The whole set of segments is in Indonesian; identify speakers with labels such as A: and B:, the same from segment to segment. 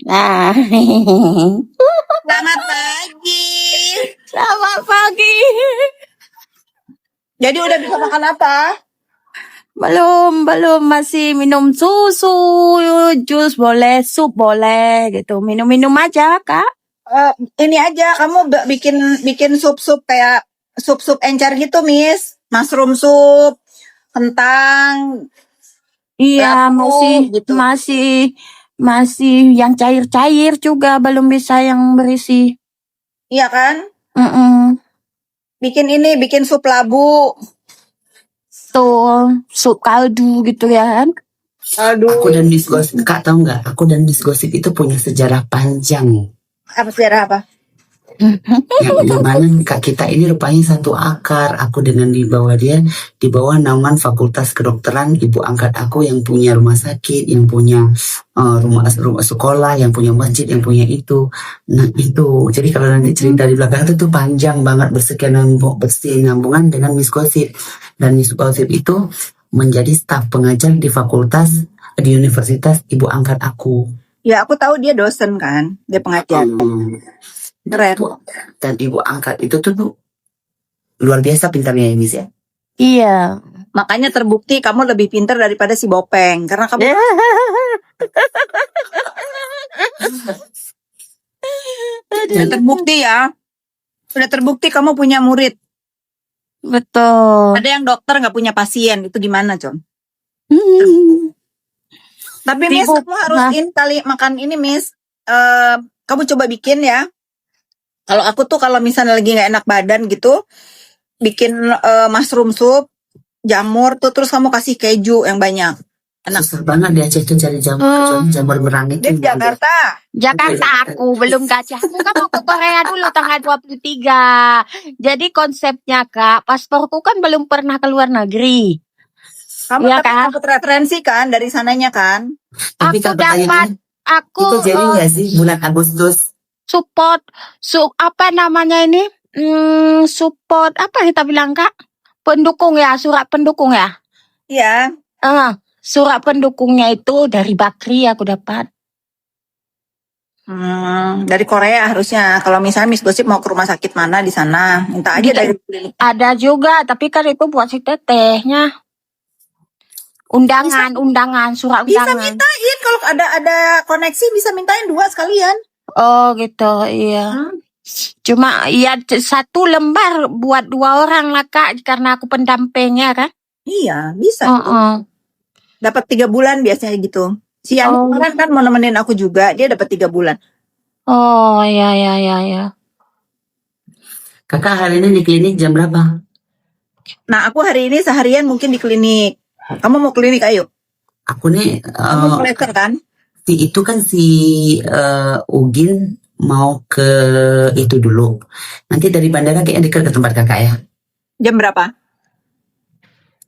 A: Nah,
B: Selamat pagi.
A: selamat pagi.
B: Jadi udah bisa makan apa?
A: Belum masih minum susu, jus boleh, sup boleh gitu. Minum-minum aja, Kak.
B: Ini aja kamu bikin sup-sup kayak sup-sup encer gitu, Miss. Mushroom soup, kentang,
A: Iya,
B: labu gitu.
A: masih yang cair-cair juga, belum bisa yang berisi.
B: Iya kan?
A: Mm-mm.
B: Bikin sup labu.
A: Tuh, sup kaldu gitu ya kan.
B: Aduh.
C: Aku dan Miss Gosip, Kak tahu nggak? Aku dan Miss Gosip itu punya sejarah panjang.
B: Apa sejarah apa?
C: Yang dimana Kak kita ini rupanya satu akar. Aku dengan di bawah naungan Fakultas Kedokteran, ibu angkat aku yang punya rumah sakit, yang punya rumah sekolah, yang punya masjid, yang punya itu. Nah itu. Jadi kalau nanti cerita di belakang itu tuh panjang banget bersinambungan dengan Miss Gosip. Dan Miss Gosip itu menjadi staf pengajar di universitas ibu angkat aku.
B: Ya aku tahu dia dosen kan, dia pengajar. Keren.
C: Dan ibu angkat itu tuh luar biasa pintarnya ya Miss ya.
A: Iya.
B: Makanya terbukti kamu lebih pintar daripada si Bopeng karena kamu sudah terbukti ya. Sudah terbukti kamu punya murid.
A: Betul.
B: Ada yang dokter nggak punya pasien, itu gimana, Con? Tapi Miss,
A: Sibuk.
B: kamu harus makan ini, Miss. Kamu coba bikin ya. Kalau aku tuh kalau misalnya lagi nggak enak badan gitu, bikin mushroom soup, jamur tuh, terus kamu kasih keju yang banyak. Enak.
C: Susah banget di Aceh tuh cari jamur merang itu.
B: Di Jakarta.
A: Jakarta aku belum gajah. Aku kan mau ke Korea dulu tanggal 23. Jadi konsepnya Kak, pasporku kan belum pernah ke luar negeri.
B: Kamu
A: Iya
B: tapi
A: kan?
B: dapat referensi kan dari sananya kan?
C: Tapi
A: Aku dapat, aku
C: itu jadi nggak sih bulan Agustus?
A: support, apa namanya ini? Support apa kita bilang Kak? Pendukung ya, surat pendukung ya.
B: Iya.
A: Surat pendukungnya itu dari Bakri aku dapat.
B: Dari Korea harusnya. Kalau misalnya Miss Gosip mau ke rumah sakit mana di sana, minta aja dari klinik.
A: Ada juga, tapi kan itu buat si tetehnya. Undangan, surat
B: Bisa
A: undangan.
B: mintain kalau ada koneksi, bisa mintain 2 sekalian.
A: Oh gitu, iya. Cuma ya 1 lembar buat 2 orang lah Kak, karena aku pendampingnya kan.
B: Iya, bisa. Dapat 3 bulan biasanya gitu. Si yang kemarin kan mau nemenin aku juga, dia dapat 3 bulan.
A: Oh ya.
C: Kakak hari ini di klinik jam berapa?
B: Nah aku hari ini seharian mungkin di klinik. Kamu mau klinik ayo?
C: Aku nih
B: Kamu kolektor kan?
C: itu kan si Ugin mau ke itu dulu. Nanti dari bandara kayaknya dekat ke tempat kakak ya.
B: Jam berapa?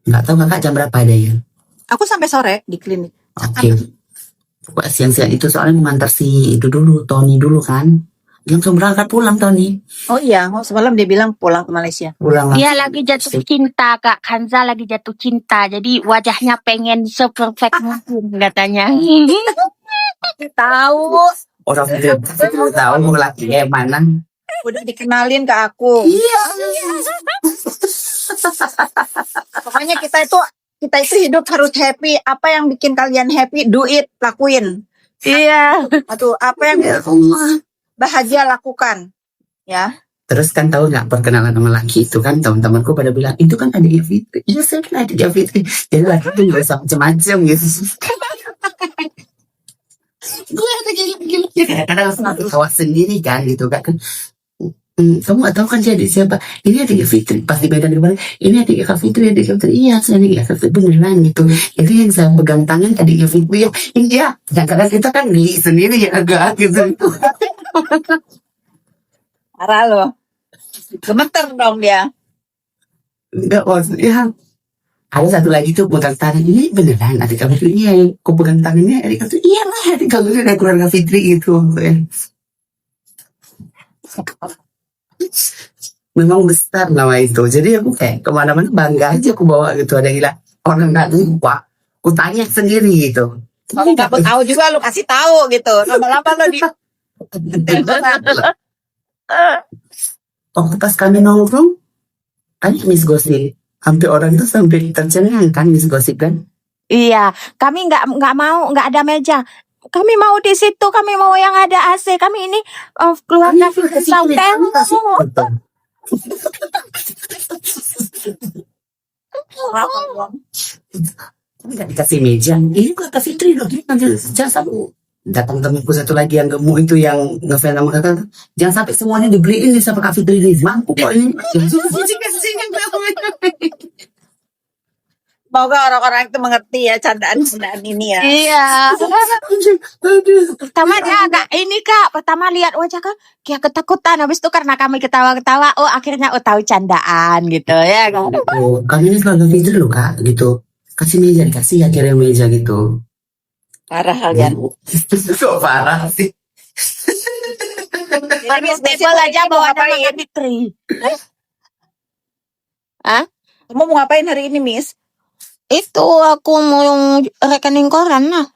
C: Nggak tahu kakak jam berapa ada ya.
B: Aku sampai sore di klinik.
C: Oke. Pokoknya siang-siang itu soalnya mengantar si itu dulu, Tony dulu kan. Langsung berangkat pulang Tony.
B: Oh iya, semalam dia bilang pulang ke Malaysia.
C: Pulang
A: Dia lagi jatuh cinta Kak, Kanza lagi jatuh cinta. Jadi wajahnya pengen seperfect mungkin katanya.
B: Tahu.
C: Orang itu tahu mau laki mana.
B: Udah dikenalin ke aku.
C: Iya.
B: Pokoknya kita itu hidup harus happy. Apa yang bikin kalian happy, do it, lakuin.
A: Iya.
B: Atau apa yang bahagia lakukan. Ya.
C: Terus kan tahu nggak perkenalan sama laki itu kan teman-temanku pada bilang itu kan adiknya Fitri. Iya saya kan adiknya Fitri. Jadi laki itu nggak usah macam-macam gitu. Gue ada gila-gila. Kadang-kadang langsung ketawa sendiri kan gitu kan. Kamu gak tahu kan dia adik siapa? Ini adiknya Fitri. Pas di Medan kemarin, ini adiknya Kak Fitri, adiknya Fitri. Iya, saya adiknya Kak Fitri beneran gitu. Itu yang saya pegang tangan adiknya Fitri. Iya, kadang-kadang kita kan geli sendiri ya agak gitu.
B: Parah loh. Gemeter dong dia.
C: Enggak maksudnya. Ada satu lagi tuh pegang tangan. Ini beneran adik Kak Fitri. Iya, kok pegang tangannya adik Kak Fitri. Iya lah, adik Kak Fitri dari keluarga Fitri gitu. Memang besar nama itu. Jadi aku kayak kemana-mana bangga aja aku bawa gitu. Ada gila orang nggak lupa. Aku tanya sendiri gitu.
B: Kalau nggak mau tahu juga lu kasih tahu gitu. Lama-lama lo di
C: Waktu pas kami nongkrong, kan Miss Gosip. Hampir orang itu sampai tercengang kan Miss Gosip kan?
A: Iya, kami nggak mau, nggak ada meja. Kami mau di situ, kami mau yang ada AC. Kami ini keluarga Fitri Hotel.
C: Kami nggak dikasih meja. Ini kata Fitri loh. Jangan sampai datang temanku satu lagi yang gemuk itu yang ngefans sama kakak. Jangan sampai semuanya dibeliin nih sama Kak Fitri nih. Mampu kok ini.
B: Semoga orang-orang itu mengerti ya candaan-candaan ini ya.
A: Iya. Pertama dia agak ini Kak, pertama lihat wajah Kak, kayak ketakutan. Habis itu karena kami ketawa-ketawa, akhirnya tahu candaan gitu ya kan.
C: Oh, kami ini keluarga Fitri loh Kak, gitu. Kasih meja, dikasih ya kirim meja gitu.
B: Parah kalian.
C: Kok parah sih?
B: Jadi Miss Gosip
A: Table aja bawa nama
B: ngapain?
A: Kak Fitri.
B: Kamu mau ngapain hari ini, Miss?
A: Itu aku mau yang rekening koran nah.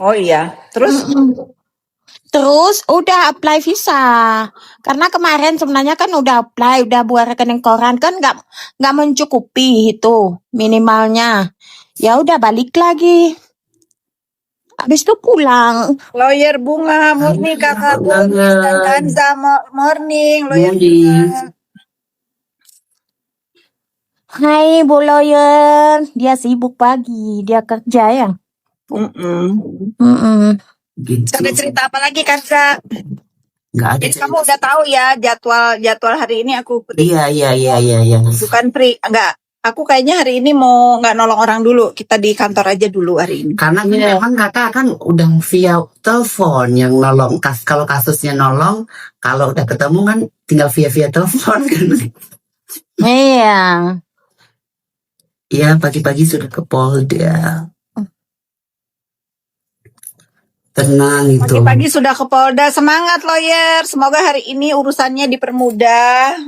B: Oh iya. Terus
A: Terus udah apply visa. Karena kemarin sebenarnya kan udah apply, udah buat rekening koran kan nggak mencukupi itu minimalnya. Ya udah balik lagi. Habis itu pulang.
B: lawyer Bunga Murni kakak
C: Bunga.
B: dan Kanza morning lawyer
C: Morning.
B: Bunga.
A: Hai Bu Lawyer, dia sibuk pagi, dia kerja ya. Mm-mm.
C: Gitu.
B: Ada cerita apa lagi Kanza?
C: Nggak ada.
B: Jadi kamu udah tahu ya jadwal hari ini aku free.
C: Iya.
B: Bukan free, enggak. Aku kayaknya hari ini mau nggak nolong orang dulu. Kita di kantor aja dulu hari ini.
C: Karena memang kakak kan udah via telepon yang nolong. Kalau kasusnya nolong, kalau udah ketemu kan tinggal via telepon kan.
A: Iya.
C: Iya, pagi-pagi sudah ke Polda. Tenang itu.
B: Pagi-pagi sudah ke Polda. Semangat lawyer. Semoga hari ini urusannya dipermudah.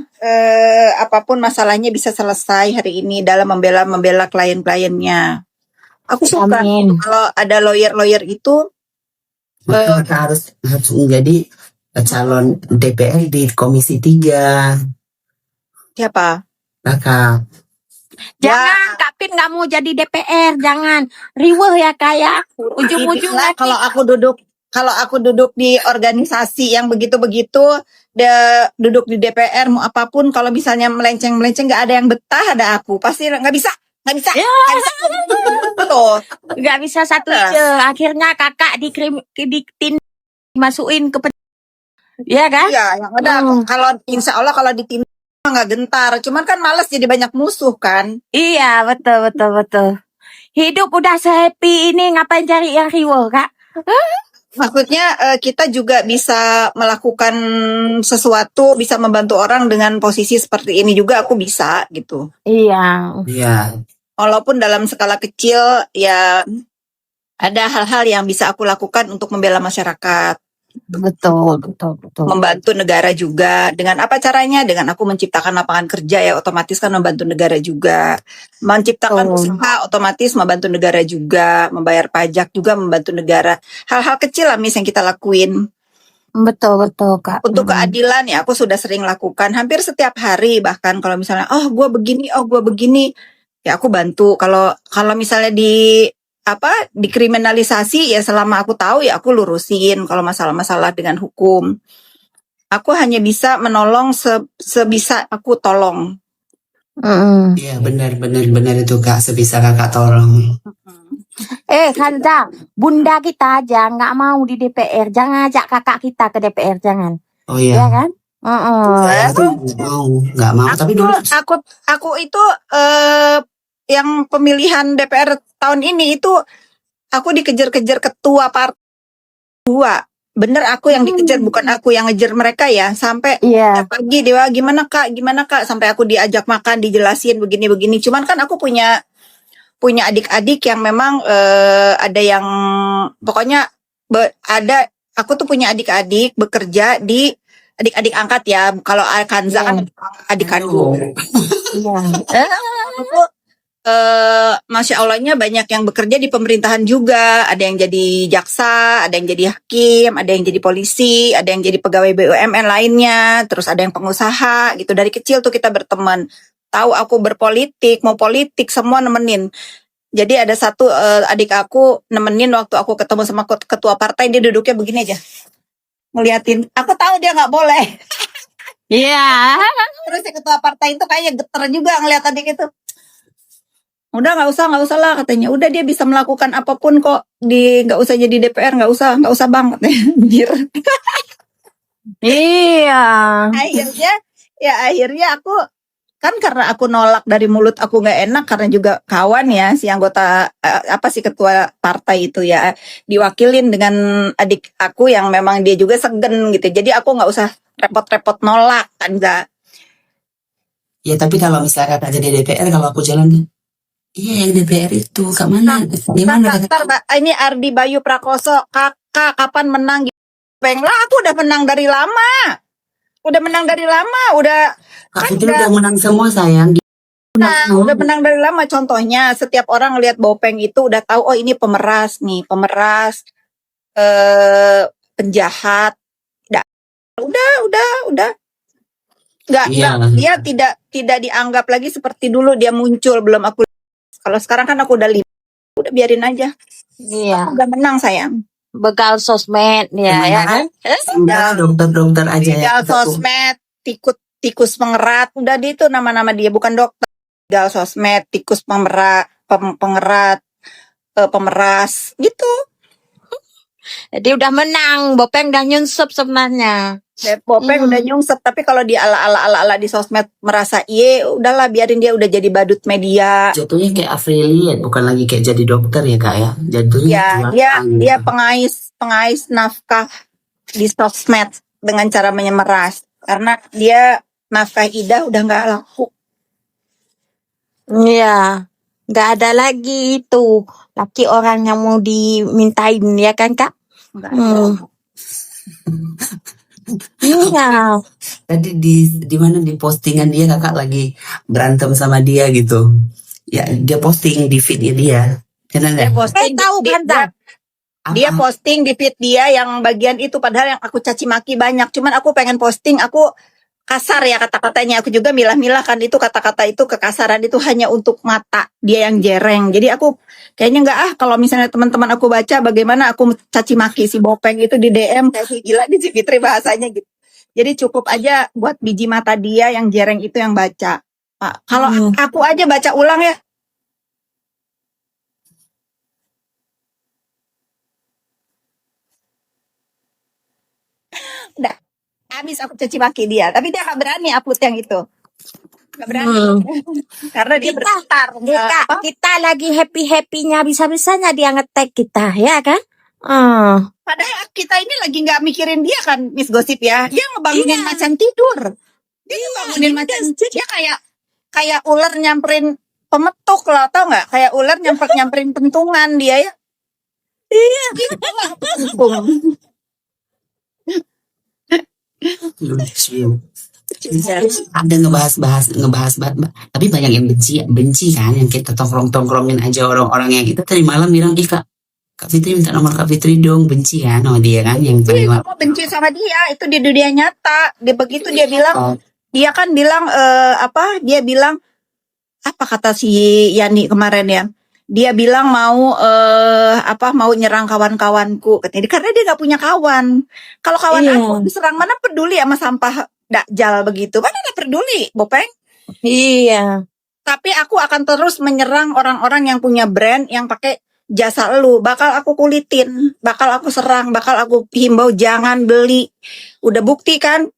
B: Apapun masalahnya bisa selesai hari ini dalam membela klien-kliennya. Aku suka
A: Amin.
B: kalau ada lawyer itu.
C: Maka kita harus menjadi calon DPR di Komisi 3.
B: Siapa?
C: Kakak.
A: Jangan, Kak Pin nggak mau jadi DPR, jangan. Riweh ya kayak ujung-ujung
B: Nah,
A: nanti.
B: kalau aku duduk di organisasi yang begitu-begitu, duduk di DPR mau apapun, kalau misalnya melenceng-melenceng nggak ada yang betah, ada aku pasti nggak bisa.
A: Ya.
B: Tuh.
A: Nggak bisa satu aja. Akhirnya kakak dimasukin ke ya kan?
B: Iya, yang ada kalau insya Allah kalau ditindak nggak gentar, cuman kan malas jadi banyak musuh kan.
A: Iya, betul. Hidup udah se-happy ini ngapain cari yang riweh, Kak?
B: Maksudnya kita juga bisa melakukan sesuatu, bisa membantu orang dengan posisi seperti ini juga aku bisa gitu.
A: Iya.
B: Walaupun dalam skala kecil ya ada hal-hal yang bisa aku lakukan untuk membela masyarakat.
A: Betul.
B: Membantu negara juga. Dengan apa caranya? Dengan aku menciptakan lapangan kerja ya otomatis kan membantu negara juga. Menciptakan usaha otomatis membantu negara juga. Membayar pajak juga membantu negara. Hal-hal kecil lah Miss yang kita lakuin.
A: Betul Kak.
B: Untuk keadilan ya aku sudah sering lakukan hampir setiap hari, bahkan kalau misalnya gue begini ya aku bantu. Kalau misalnya dikriminalisasi ya selama aku tahu ya aku lurusin kalau masalah-masalah dengan hukum. Aku hanya bisa menolong sebisa aku tolong.
C: Iya benar itu Kak, sebisa kakak tolong.
A: Kanza, bunda kita aja nggak mau di DPR, jangan ajak kakak kita ke DPR, jangan.
C: Oh iya.
A: Ya kan?
C: Nggak mau. Tapi dulu
B: aku itu yang pemilihan DPR tahun ini itu aku dikejar-kejar ketua partai 2. Bener aku yang dikejar, bukan aku yang ngejar mereka ya. Sampai pagi Dewa gimana kak sampai aku diajak makan, dijelasin begini. Cuman kan aku punya adik-adik yang memang ada yang pokoknya aku tuh punya adik-adik bekerja di adik-adik angkat ya. Kalau Kanza kan adik kandung. Masya Allahnya banyak yang bekerja di pemerintahan juga. Ada yang jadi jaksa, ada yang jadi hakim, ada yang jadi polisi, ada yang jadi pegawai BUMN lainnya, terus ada yang pengusaha gitu. Dari kecil tuh kita berteman. Tahu aku berpolitik, mau politik, semua nemenin. Jadi ada satu adik aku nemenin waktu aku ketemu sama ketua partai, dia duduknya begini aja. Ngeliatin. Aku tahu dia nggak boleh.
A: Iya.
B: Terus si ketua partai itu kayaknya geter juga ngeliat adik itu. Udah nggak usah lah katanya. Udah dia bisa melakukan apapun kok. Nggak usah jadi DPR, nggak usah bang katanya. Anjir.
A: Iya.
B: Akhirnya aku kan karena aku nolak dari mulut aku nggak enak karena juga kawan ya si anggota si ketua partai itu ya diwakilin dengan adik aku yang memang dia juga segen gitu. Jadi aku nggak usah repot-repot nolak kan Za.
C: Ya tapi kalau misalnya kakak jadi DPR, kalau aku jalan, iya yang DPR itu kak mana? Di mana kakak?
B: Ntar, ini Ardi Bayu Prakoso, kakak kapan menang? Lah aku udah menang dari lama. Udah
C: Kak
B: kan
C: Fitri udah menang semua sayang.
B: udah menang dari lama. Contohnya setiap orang lihat Bopeng itu udah tahu oh ini pemeras nih, penjahat. Udah. Nggak,
C: Iya.
B: dia tidak dianggap lagi seperti dulu dia muncul belum aku. Kalau sekarang kan aku udah biarin aja.
A: Iya.
B: Udah menang sayang.
A: Begal sosmed ya kan?
C: Udah dokter-dokter aja ya.
B: Begal sosmed, tikus pengerat, udah dia itu nama-nama dia bukan dokter. Begal sosmed, tikus pengerat, pemeras gitu.
A: Jadi udah menang, Bopeng udah nyunsep sebenarnya.
B: Bopeng udah nyungsep, tapi kalau di ala di sosmed merasa udahlah biarin dia udah jadi badut media.
C: Jatuhnya kayak affiliate, bukan lagi kayak jadi dokter ya kak ya. Jatuhnya
B: dia pengais nafkah di sosmed dengan cara menyemeras karena dia nafkah Ida udah nggak laku.
A: Iya, nggak ada lagi itu laki orang yang mau dimintain ya kan kak?
B: Nggak ada.
A: Iya.
C: Tadi di mana di postingan dia kakak lagi berantem sama dia gitu. Ya dia posting di feednya dia.
B: Dia posting
A: tahu kan Zak?
B: Dia posting di feed dia yang bagian itu padahal yang aku caci maki banyak. Cuman aku pengen posting aku kasar ya kata-katanya. Aku juga milah-milah kan itu kata-kata itu kekasaran itu hanya untuk mata dia yang jereng. Jadi aku kayaknya nggak kalau misalnya teman-teman aku baca bagaimana aku caci maki si Bopeng itu di DM kayak gila di Fitri bahasanya gitu. Jadi cukup aja buat biji mata dia yang jereng itu yang baca. Pak, kalau aku aja baca ulang ya. Udah habis aku caci maki dia, tapi dia nggak berani upload yang itu. Nggak berani. Karena dia bergetar.
A: Kita lagi happy-happynya bisa-bisanya dia nge-tag kita ya kan?
B: Padahal kita ini lagi nggak mikirin dia kan, Miss Gosip ya. Dia ngebangunin macan tidur. Dia ngebangunin macan. Dia kayak ular nyamperin pemetuk lah, tau nggak? Kayak ular nyamperin pentungan dia ya. Iya.
C: Ada ngebahas tapi banyak yang benci kan yang kita tongkrongin aja orang-orang yang itu tadi malam bilang Kak Fitri minta nomor Kak Fitri dong, benci kan sama dia kan yang
B: benci sama dia itu di dunia nyata. Dia begitu dia bilang dia kan bilang dia bilang apa kata si Yani kemarin ya. Dia bilang mau nyerang kawan-kawanku katanya karena dia nggak punya kawan. Kalau kawan aku diserang mana peduli sama sampah dakjal begitu. Mana ada peduli, Bopeng?
A: Iya.
B: Tapi aku akan terus menyerang orang-orang yang punya brand yang pakai jasa lu. Bakal aku kulitin, bakal aku serang, bakal aku himbau jangan beli. Udah bukti kan?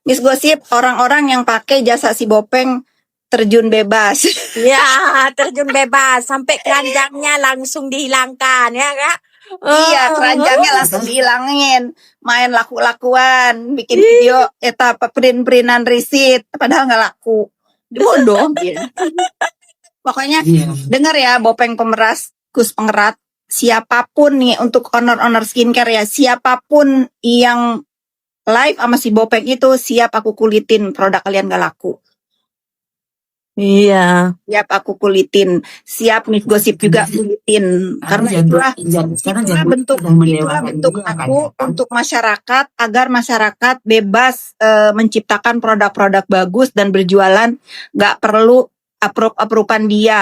B: Miss Gosip, orang-orang yang pakai jasa si Bopeng terjun bebas.
A: Ya, terjun bebas sampai keranjangnya langsung dihilangkan ya Kak?
B: Iya, keranjangnya langsung dihilangin. Main laku-lakuan, bikin video print-printan receipt padahal nggak laku. Bodoh. Pokoknya dengar ya Bopeng pemeras, Kus pengerat, siapapun nih untuk owner skincare ya, siapapun yang live sama si Bopeng itu siap aku kulitin produk kalian gak laku.
A: Iya.
B: Siap aku kulitin, siap Miss Gosip juga kulitin. Karena itulah bentuk aku untuk masyarakat, agar masyarakat bebas menciptakan produk-produk bagus dan berjualan, nggak perlu approve-approvean dia.